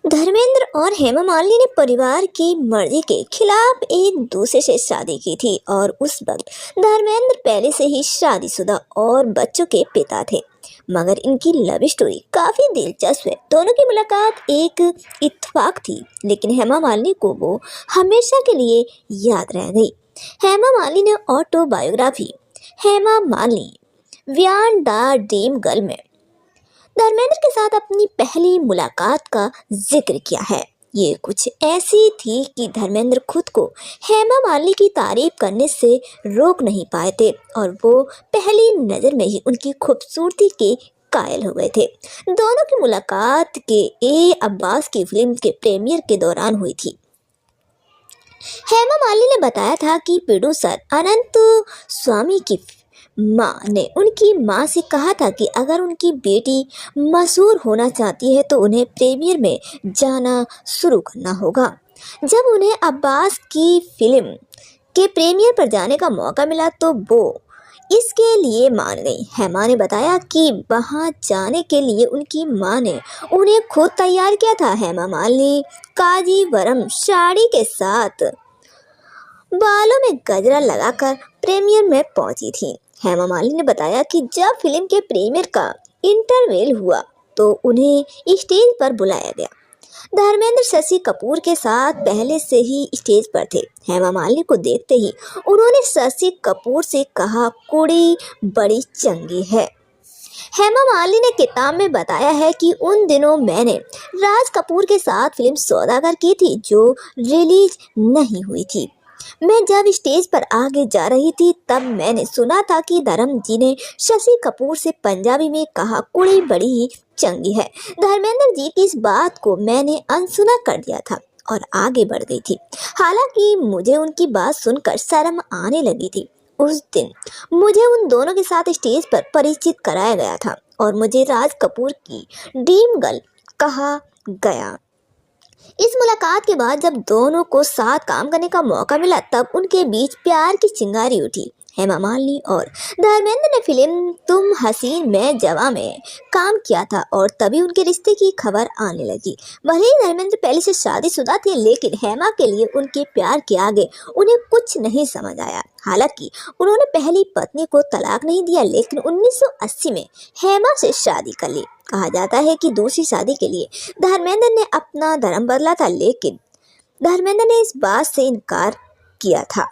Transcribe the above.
धर्मेंद्र और हेमा मालिनी ने परिवार की मर्जी के खिलाफ एक दूसरे से शादी की थी और उस वक्त धर्मेंद्र पहले से ही शादीशुदा और बच्चों के पिता थे। मगर इनकी लव स्टोरी काफी दिलचस्प है। दोनों की मुलाकात एक इत्तेफाक थी, लेकिन हेमा मालिनी को वो हमेशा के लिए याद रह गई। हेमा मालिनी ने autobiography Hema Malini beyond the dream girl में धर्मेंद्र के साथ अपनी पहली मुलाकात का जिक्र किया है। ये कुछ ऐसी थी कि धर्मेंद्र खुद को हेमा मालिनी की तारीफ करने से रोक नहीं पाए थे और वो पहली नज़र में ही उनकी खूबसूरती के कायल हो गए थे। दोनों की मुलाकात के ए अब्बास की फिल्म के प्रीमियर के दौरान हुई थी। हेमा मालिनी ने बताया था कि प्रोड्यूसर अनंत स्वामी की माँ ने उनकी माँ से कहा था कि अगर उनकी बेटी मशहूर होना चाहती है तो उन्हें प्रीमियर में जाना शुरू करना होगा। जब उन्हें अब्बास की फिल्म के प्रीमियर पर जाने का मौका मिला तो वो इसके लिए मान गई। हेमा ने बताया कि वहां जाने के लिए उनकी माँ ने उन्हें खुद तैयार किया था। हेमा मालिनी कांजीवरम साड़ी के साथ बालों में गजरा लगाकर प्रीमियर में पहुंची थी। हेमा मालिनी ने बताया कि जब फिल्म के प्रीमियर का इंटरवल हुआ तो उन्हें स्टेज पर बुलाया गया। धर्मेंद्र शशि कपूर के साथ पहले से ही स्टेज पर थे। हेमा मालिनी को देखते ही उन्होंने शशि कपूर से कहा, कुड़ी बड़ी चंगी है। हेमा मालिनी ने किताब में बताया है कि उन दिनों मैंने राज कपूर के साथ फिल्म सौदागर की थी जो रिलीज नहीं हुई थी। मैं जब स्टेज पर आगे जा रही थी तब मैंने सुना था कि धर्म जी ने शशि कपूर से पंजाबी में कहा, कुड़ी बड़ी ही चंगी है। धर्मेंद्र जी की इस बात को मैंने अनसुना कर दिया था और आगे बढ़ गई थी। हालांकि मुझे उनकी बात सुनकर शर्म आने लगी थी। उस दिन मुझे उन दोनों के साथ स्टेज पर परिचित कराया गया था और मुझे राज कपूर की ड्रीम गर्ल कहा गया। इस मुलाकात के बाद जब दोनों को साथ काम करने का मौका मिला तब उनके बीच प्यार की चिंगारी उठी। हेमा मालिनी और धर्मेंद्र ने फिल्म तुम हसीन मैं जवां में काम किया था और तभी उनके रिश्ते की खबर आने लगी। भले ही धर्मेंद्र पहले से शादीशुदा थे, लेकिन हेमा के लिए उनके प्यार के आगे उन्हें कुछ नहीं समझ आया। हालांकि उन्होंने पहली पत्नी को तलाक नहीं दिया, लेकिन 1980 में हेमा से शादी कर ली। कहा जाता है कि दूसरी शादी के लिए धर्मेंद्र ने अपना धर्म बदला था, लेकिन धर्मेंद्र ने इस बात से इनकार किया था।